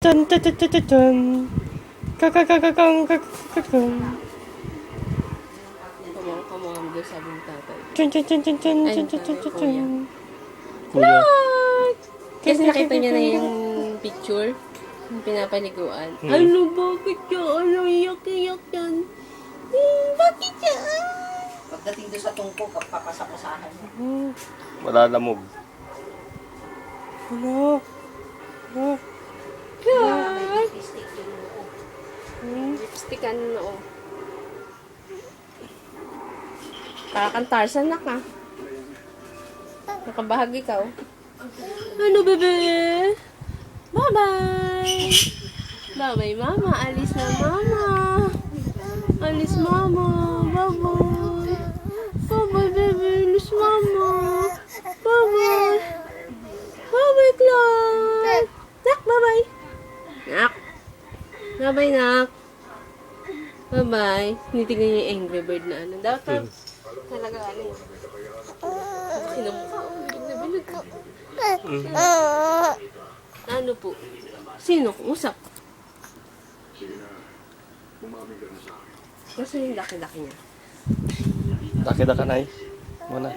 Dun, dun, dun, dun, dun, dun. Kakakakakang, kakakakang. Kamukha mo doon, sabi ni tatay. Dun, dun, dun, dun, dun, Ay, dun, dun, dun, dun, dun. Kuya. Kasi nakita niya na yung picture, yung pinapaliguan. Hmm. Ano, bakit ka? Ano, iyak-iyak yan? Bakit yan? Pagdating doon sa tungko, papasapasahan mo. Malalamog. Ano? Ano? God! Lipstick yung noo. Lipstickan na, oh. Kakantarsan na ka. Nakabahagi ka, oh. Ano, bebe? Bye-bye! Bye-bye, mama. Alis na, mama. Alis, mama. Bye-bye. Bye-bye, bebe. Alis, mama. Bye-bye. Bye-bye, Clark. Nak, bye-bye. Nak. Bye-bye, nak. Bye-bye. Tinitignan niya yung Angry Bird na ano. Dapat talaga ano yun. Bilog ka. Ano po? Sino? Usap. Kasi yung laki-laki niya. Daki-daka na eh. Muna.